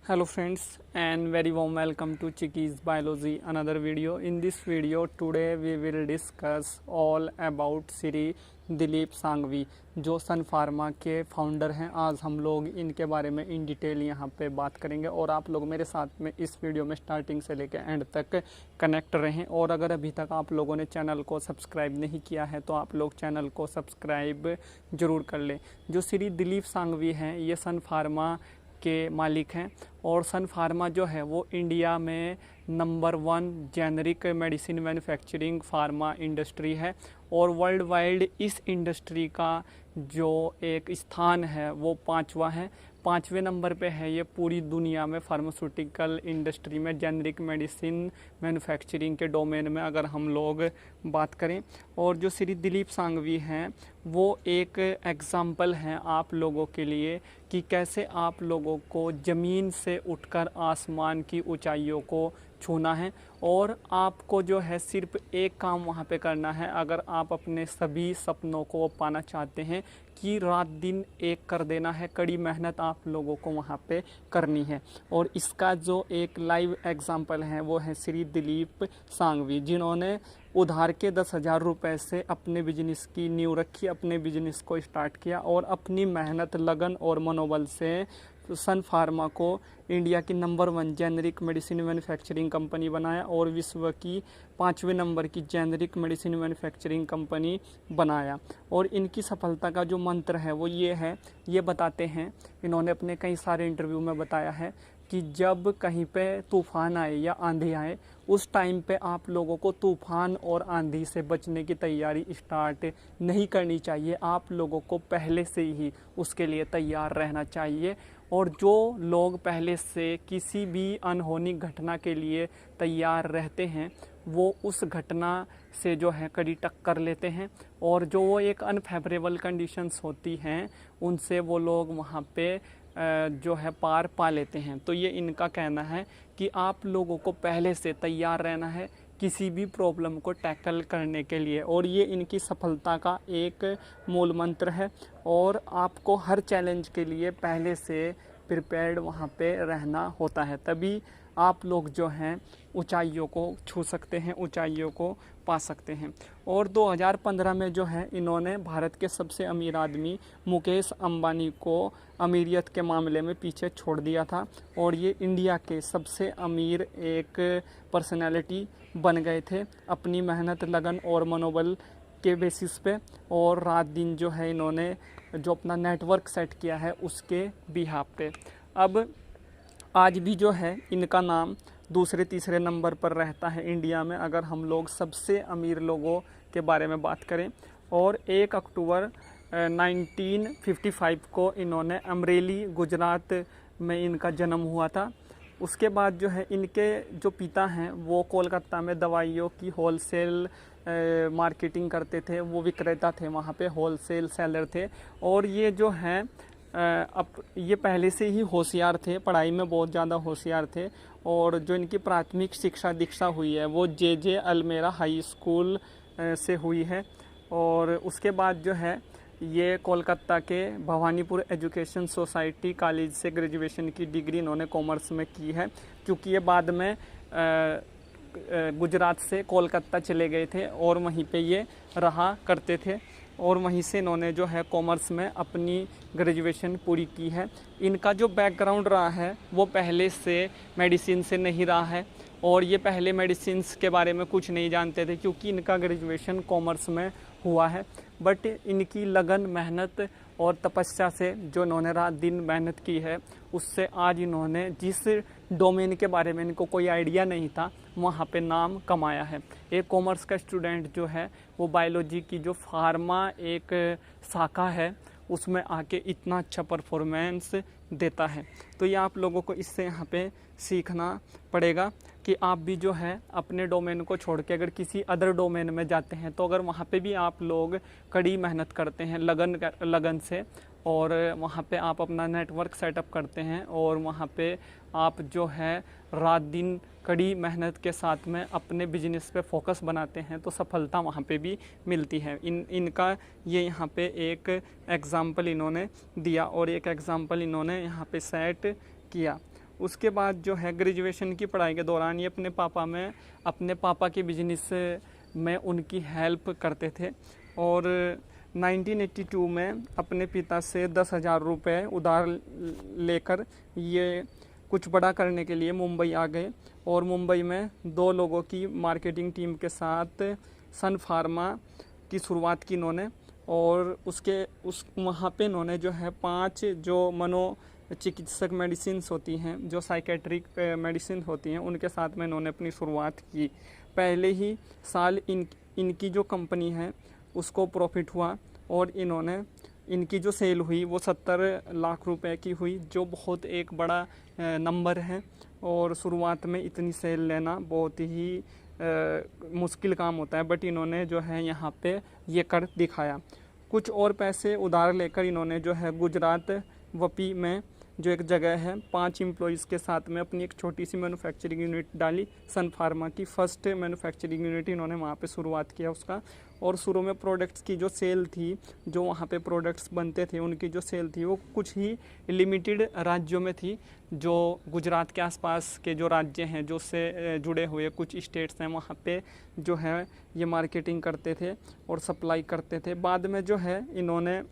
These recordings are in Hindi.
Hello friends and very warm welcome to Chickies Biology another video. In this video today we will discuss all about Shri Dilip Sanghvi जो सन फार्मा के फाउंडर हैं। आज हम लोग इनके बारे में इन डिटेल यहाँ पे बात करेंगे और आप लोग मेरे साथ में इस वीडियो में स्टार्टिंग से लेकर एंड तक कनेक्ट रहें। और अगर अभी तक आप लोगों ने चैनल को सब्सक्राइब नहीं किया है तो आप लोग चैनल को सब्सक्राइब ज़रूर कर लें। जो श्री दिलीप सांघवी हैं ये सन फार्मा के मालिक हैं और सन फार्मा जो है वो इंडिया में number 1 generic medicine manufacturing pharma industry है और वर्ल्ड वाइड इस इंडस्ट्री का जो एक स्थान है वो 5वां है। 5वें नंबर पे है ये पूरी दुनिया में फार्मास्यूटिकल इंडस्ट्री में जेनरिक मेडिसिन मैन्युफैक्चरिंग के डोमेन में अगर हम लोग बात करें। और जो श्री दिलीप सांघवी हैं वो एक एग्ज़ाम्पल हैं आप लोगों के लिए कि कैसे आप लोगों को ज़मीन से उठकर आसमान की ऊंचाइयों को छूना है। और आपको जो है सिर्फ एक काम वहाँ पे करना है अगर आप अपने सभी सपनों को पाना चाहते हैं कि रात दिन एक कर देना है। कड़ी मेहनत आप लोगों को वहाँ पे करनी है और इसका जो एक लाइव एग्जाम्पल है वो है श्री दिलीप सांघवी जिन्होंने उधार के 10,000 रुपये से अपने बिजनेस की नींव रखी, अपने बिजनेस को स्टार्ट किया और अपनी मेहनत लगन और मनोबल से सन फार्मा को इंडिया की number 1 generic medicine manufacturing company बनाया और विश्व की 5वें नंबर की जेनरिक मेडिसिन मैन्युफैक्चरिंग कंपनी बनाया। और इनकी सफलता का जो मंत्र है वो ये बताते हैं, इन्होंने अपने कई सारे इंटरव्यू में बताया है कि जब कहीं पे तूफ़ान आए या आंधी आए उस टाइम पे आप लोगों को तूफ़ान और आंधी से बचने की तैयारी स्टार्ट नहीं करनी चाहिए। आप लोगों को पहले से ही उसके लिए तैयार रहना चाहिए। और जो लोग पहले से किसी भी अनहोनी घटना के लिए तैयार रहते हैं वो उस घटना से जो है कड़ी टक्कर लेते हैं और जो वो एक अनफेवरेबल कंडीशंस होती हैं उनसे वो लोग वहाँ पे जो है पार पा लेते हैं। तो ये इनका कहना है कि आप लोगों को पहले से तैयार रहना है किसी भी प्रॉब्लम को टैकल करने के लिए और ये इनकी सफलता का एक मूल मंत्र है। और आपको हर चैलेंज के लिए पहले से प्रिपेयर्ड वहाँ पे रहना होता है, तभी आप लोग जो हैं ऊंचाइयों को छू सकते हैं, ऊंचाइयों को पा सकते हैं। और 2015 में जो है इन्होंने भारत के सबसे अमीर आदमी मुकेश अंबानी को अमीरियत के मामले में पीछे छोड़ दिया था और ये इंडिया के सबसे अमीर एक पर्सनैलिटी बन गए थे अपनी मेहनत लगन और मनोबल के बेसिस पे। और रात दिन जो है इन्होंने जो अपना नेटवर्क सेट किया है उसके बिहाफ पे। अब आज भी जो है इनका नाम दूसरे तीसरे नंबर पर रहता है इंडिया में अगर हम लोग सबसे अमीर लोगों के बारे में बात करें। और 1 अक्टूबर 1955 को इन्होंने अमरेली गुजरात में इनका जन्म हुआ था। उसके बाद जो है इनके जो पिता हैं वो कोलकाता में दवाइयों की होलसेल मार्केटिंग करते थे, वो विक्रेता थे वहाँ पे, होलसेल सेलर थे। और ये जो हैं अब ये पहले से ही होशियार थे, पढ़ाई में बहुत ज़्यादा होशियार थे। और जो इनकी प्राथमिक शिक्षा दीक्षा हुई है वो जे अल्मेरा हाई स्कूल से हुई है। और उसके बाद जो है ये कोलकाता के भवानीपुर एजुकेशन सोसाइटी कॉलेज से ग्रेजुएशन की डिग्री इन्होंने कॉमर्स में की है, क्योंकि ये बाद में गुजरात से कोलकाता चले गए थे और वहीं पे ये रहा करते थे और वहीं से इन्होंने जो है कॉमर्स में अपनी ग्रेजुएशन पूरी की है। इनका जो बैकग्राउंड रहा है वो पहले से मेडिसिन से नहीं रहा है और ये पहले मेडिसिन्स के बारे में कुछ नहीं जानते थे क्योंकि इनका ग्रेजुएशन कॉमर्स में हुआ है। बट इनकी लगन मेहनत और तपस्या से जो इन्होंने रात दिन मेहनत की है उससे आज इन्होंने जिस डोमेन के बारे में इनको कोई आइडिया नहीं था वहाँ पे नाम कमाया है। एक कॉमर्स का स्टूडेंट जो है वो बायोलॉजी की जो फार्मा एक शाखा है उसमें आके इतना अच्छा परफॉर्मेंस देता है। तो ये आप लोगों को इससे यहाँ पे सीखना पड़ेगा कि आप भी जो है अपने डोमेन को छोड़ के अगर किसी अदर डोमेन में जाते हैं तो अगर वहाँ पे भी आप लोग कड़ी मेहनत करते हैं लगन से और वहाँ पे आप अपना नेटवर्क सेटअप करते हैं और वहाँ पे आप जो है रात दिन कड़ी मेहनत के साथ में अपने बिजनेस पे फोकस बनाते हैं तो सफलता वहाँ पे भी मिलती है। इनका ये यहाँ पे एक एग्ज़ाम्पल इन्होंने दिया और एक एग्ज़ाम्पल इन्होंने यहाँ पे सेट किया। उसके बाद जो है ग्रेजुएशन की पढ़ाई के दौरान ये अपने पापा के बिजनेस में उनकी हेल्प करते थे और 1982 में अपने पिता से 10,000 रुपये उधार लेकर ये कुछ बड़ा करने के लिए मुंबई आ गए और मुंबई में 2 लोगों की मार्केटिंग टीम के साथ सन फार्मा की शुरुआत की इन्होंने। और वहाँ पे इन्होंने जो है 5 जो मनोचिकित्सक मेडिसिन्स होती हैं, जो साइकेट्रिक मेडिसिन होती हैं, उनके साथ में इन्होंने अपनी शुरुआत की। पहले ही साल इनकी जो कंपनी है उसको प्रॉफिट हुआ और इनकी जो सेल हुई वो 70 लाख रुपए की हुई, जो बहुत एक बड़ा नंबर है। और शुरुआत में इतनी सेल लेना बहुत ही मुश्किल काम होता है, बट इन्होंने जो है यहाँ पे ये कर दिखाया। कुछ और पैसे उधार लेकर इन्होंने जो है गुजरात वपी में जो एक जगह है 5 एम्प्लॉयज़ के साथ में अपनी एक छोटी सी मैन्युफैक्चरिंग यूनिट डाली। सन फार्मा की फर्स्ट मैन्युफैक्चरिंग यूनिट इन्होंने वहाँ पे शुरुआत किया उसका। और शुरू में प्रोडक्ट्स की जो सेल थी, जो वहाँ पे प्रोडक्ट्स बनते थे उनकी जो सेल थी वो कुछ ही लिमिटेड राज्यों में थी। जो गुजरात के आसपास के जो राज्य हैं, जो से जुड़े हुए कुछ स्टेट्स हैं, वहाँ पे जो है ये मार्केटिंग करते थे और सप्लाई करते थे। बाद में जो है इन्होंने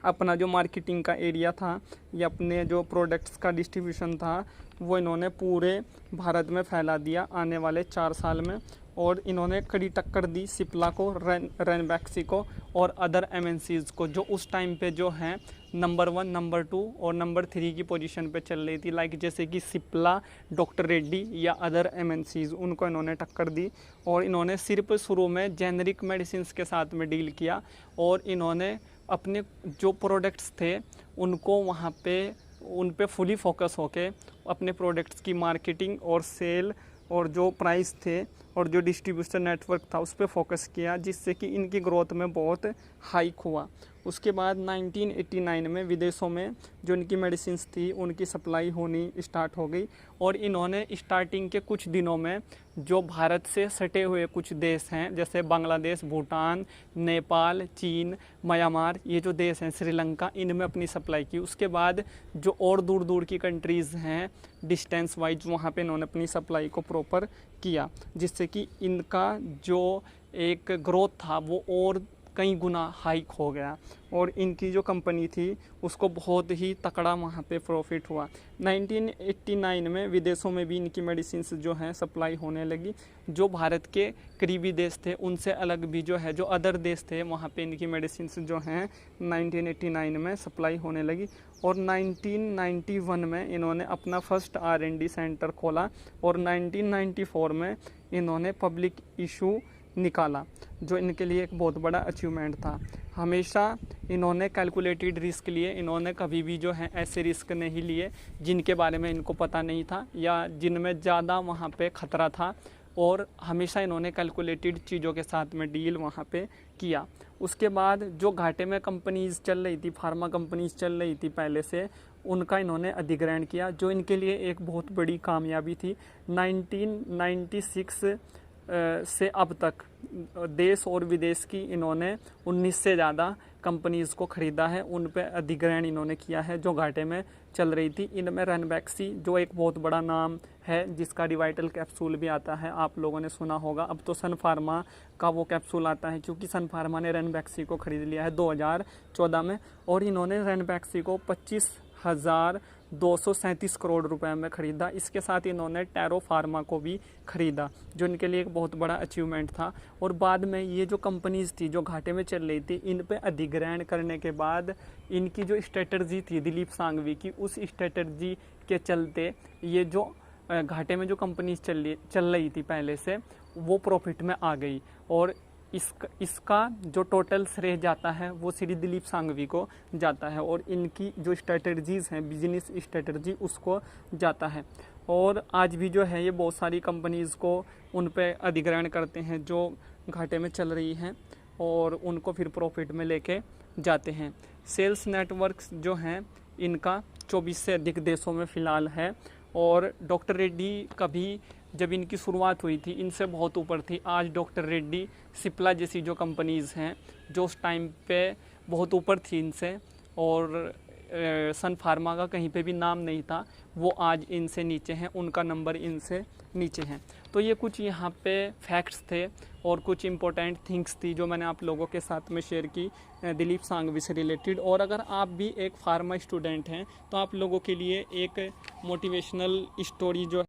अपना जो मार्केटिंग का एरिया था या अपने जो प्रोडक्ट्स का डिस्ट्रीब्यूशन था वो इन्होंने पूरे भारत में फैला दिया आने वाले 4 साल में। और इन्होंने कड़ी टक्कर दी सिप्ला को, रैनबैक्सी को और अदर एमएनसीज़ को, जो उस टाइम पे जो हैं नंबर 1, नंबर 2 और नंबर 3 की पोजीशन पे चल रही थी। लाइक जैसे कि सिप्ला, डॉक्टर रेड्डी या अदर एमएनसीज़, उनको इन्होंने टक्कर दी। और इन्होंने सिर्फ शुरू में जेनरिक मेडिसिन के साथ में डील किया और इन्होंने अपने जो प्रोडक्ट्स थे उनको वहाँ पे उन पे फुली फोकस होके अपने प्रोडक्ट्स की मार्केटिंग और सेल और जो प्राइस थे और जो डिस्ट्रीब्यूशन नेटवर्क था उस पर फोकस किया, जिससे कि इनकी ग्रोथ में बहुत हाइक हुआ। उसके बाद 1989 में विदेशों में जो इनकी मेडिसिन्स थी उनकी सप्लाई होनी स्टार्ट हो गई। और इन्होंने स्टार्टिंग के कुछ दिनों में जो भारत से सटे हुए कुछ देश हैं जैसे बांग्लादेश, भूटान, नेपाल, चीन, म्यांमार, ये जो देश हैं, श्रीलंका, इनमें अपनी सप्लाई की। उसके बाद जो और दूर दूर की कंट्रीज़ हैं डिस्टेंस वाइज, वहाँ पे इन्होंने अपनी सप्लाई को प्रॉपर किया, जिससे कि इनका जो एक ग्रोथ था वो और कई गुना हाइक हो गया। और इनकी जो कंपनी थी उसको बहुत ही तकड़ा वहाँ पे प्रॉफिट हुआ। 1989 में विदेशों में भी इनकी मेडिसिन्स जो हैं सप्लाई होने लगी। जो भारत के करीबी देश थे उनसे अलग भी जो है जो अदर देश थे वहाँ पे इनकी मेडिसिन्स जो हैं 1989 में सप्लाई होने लगी। और 1991 में इन्होंने अपना फर्स्ट R&D सेंटर खोला और 1994 में इन्होंने पब्लिक इशू निकाला, जो इनके लिए एक बहुत बड़ा अचीवमेंट था। हमेशा इन्होंने कैलकुलेटेड रिस्क लिए, इन्होंने कभी भी जो है ऐसे रिस्क नहीं लिए जिनके बारे में इनको पता नहीं था या जिनमें ज़्यादा वहाँ पे ख़तरा था। और हमेशा इन्होंने कैलकुलेटेड चीज़ों के साथ में डील वहाँ पे किया। उसके बाद जो घाटे में कंपनीज़ चल रही थी, फार्मा कंपनीज़ चल रही थी पहले से, उनका इन्होंने अधिग्रहण किया, जो इनके लिए एक बहुत बड़ी कामयाबी थी। 1996 से अब तक देश और विदेश की इन्होंने 19 से ज़्यादा कंपनीज़ को ख़रीदा है, उन पे अधिग्रहण इन्होंने किया है जो घाटे में चल रही थी। इनमें रैनबैक्सी जो एक बहुत बड़ा नाम है, जिसका रिवाइटल कैप्सूल भी आता है, आप लोगों ने सुना होगा। अब तो सन फार्मा का वो कैप्सूल आता है, क्योंकि सन फार्मा ने रैनबैक्सी को ख़रीद लिया है 2014 में। और इन्होंने रैनबैक्सी को 25,237 करोड़ रुपए में ख़रीदा। इसके साथ इन्होंने टैरो फार्मा को भी ख़रीदा, जो इनके लिए एक बहुत बड़ा अचीवमेंट था। और बाद में ये जो कंपनीज़ थी जो घाटे में चल रही थी, इन पे अधिग्रहण करने के बाद इनकी जो स्ट्रेटजी थी दिलीप सांघवी की, उस स्ट्रेटजी के चलते ये जो घाटे में जो कंपनीज चल रही थी पहले से, वो प्रॉफिट में आ गई। और इसका जो टोटल श्रेय जाता है वो श्री दिलीप सांघवी को जाता है, और इनकी जो स्ट्रेटजीज़ हैं, बिजनेस स्ट्रेटजी, उसको जाता है। और आज भी जो है ये बहुत सारी कंपनीज़ को उन पे अधिग्रहण करते हैं जो घाटे में चल रही हैं, और उनको फिर प्रॉफिट में लेके जाते हैं। सेल्स नेटवर्क्स जो हैं इनका 24 से अधिक देशों में फ़िलहाल है। और डॉक्टर रेड्डी कभी जब इनकी शुरुआत हुई थी इनसे बहुत ऊपर थी। आज डॉक्टर रेड्डी, सिप्ला जैसी जो कंपनीज़ हैं जो उस टाइम पे बहुत ऊपर थी इनसे, और सन फार्मा का कहीं पे भी नाम नहीं था, वो आज इनसे नीचे हैं, उनका नंबर इनसे नीचे हैं। तो ये कुछ यहाँ पे फैक्ट्स थे और कुछ इम्पोर्टेंट थिंग्स थी जो मैंने आप लोगों के साथ में शेयर की दिलीप सांघवी से रिलेटेड। और अगर आप भी एक फार्मा स्टूडेंट हैं तो आप लोगों के लिए एक मोटिवेशनल स्टोरी जो,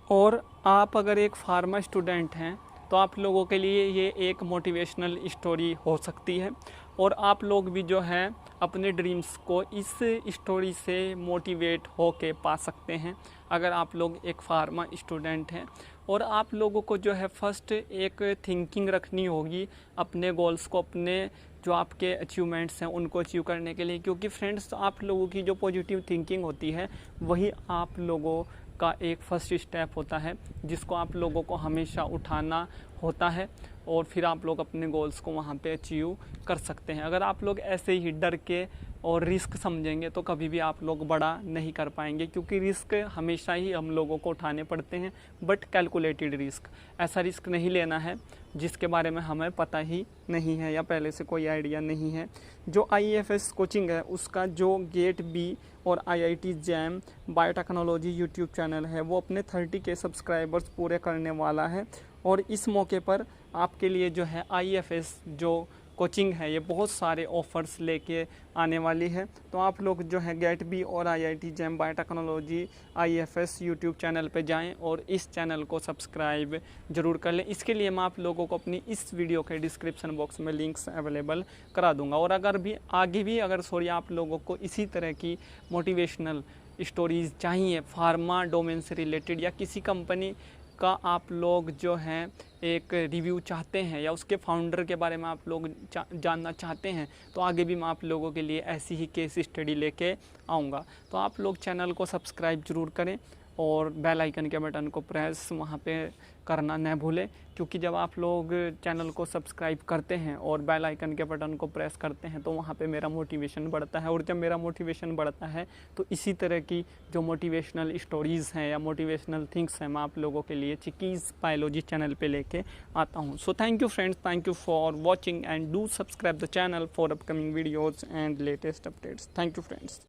और आप अगर एक फार्मा स्टूडेंट हैं तो आप लोगों के लिए ये एक मोटिवेशनल स्टोरी हो सकती है। और आप लोग भी जो है अपने ड्रीम्स को इस स्टोरी से मोटिवेट होके पा सकते हैं अगर आप लोग एक फार्मा स्टूडेंट हैं। और आप लोगों को जो है फर्स्ट एक थिंकिंग रखनी होगी अपने गोल्स को, अपने जो आपके अचीवमेंट्स हैं उनको अचीव करने के लिए, क्योंकि फ्रेंड्स आप लोगों की जो पॉजिटिव थिंकिंग होती है वही आप लोगों का एक फर्स्ट स्टेप होता है जिसको आप लोगों को हमेशा उठाना होता है और फिर आप लोग अपने गोल्स को वहाँ पे अचीव कर सकते हैं। अगर आप लोग ऐसे ही डर के और रिस्क समझेंगे तो कभी भी आप लोग बड़ा नहीं कर पाएंगे, क्योंकि रिस्क हमेशा ही हम लोगों को उठाने पड़ते हैं, बट कैलकुलेटेड रिस्क। ऐसा रिस्क नहीं लेना है जिसके बारे में हमें पता ही नहीं है या पहले से कोई आइडिया नहीं है। जो IAFS कोचिंग है उसका जो गेट बी और IIT jam biotechnology YouTube channel है वो अपने 30K सब्सक्राइबर्स पूरे करने वाला है। और इस मौके पर आपके लिए जो है IAFS जो कोचिंग है ये बहुत सारे ऑफ़र्स लेके आने वाली है। तो आप लोग जो है गेट बी और IIT jam biotechnology IAFS YouTube channel पे जाएं और इस चैनल को सब्सक्राइब ज़रूर कर लें। इसके लिए मैं आप लोगों को अपनी इस वीडियो के डिस्क्रिप्शन बॉक्स में लिंक्स अवेलेबल करा दूंगा। और अगर भी आगे भी आप लोगों को इसी तरह की मोटिवेशनल स्टोरीज़ चाहिए फार्मा डोमेन से रिलेटेड, या किसी कंपनी का आप लोग जो हैं एक रिव्यू चाहते हैं या उसके फाउंडर के बारे में आप लोग जानना चाहते हैं, तो आगे भी मैं आप लोगों के लिए ऐसी ही केस स्टडी लेके आऊँगा। तो आप लोग चैनल को सब्सक्राइब ज़रूर करें और बेल आइकन के बटन को प्रेस वहाँ पे करना न भूलें, क्योंकि जब आप लोग चैनल को सब्सक्राइब करते हैं और बेल आइकन के बटन को प्रेस करते हैं तो वहाँ पे मेरा मोटिवेशन बढ़ता है। और जब मेरा मोटिवेशन बढ़ता है तो इसी तरह की जो मोटिवेशनल स्टोरीज़ हैं या मोटिवेशनल थिंग्स हैं मैं आप लोगों के लिए चिकीज़ बायोलॉजी चैनल पे लेके आता हूँ। So thank you friends, thank you for watching and do subscribe the channel for upcoming videos and latest updates. Thank you friends.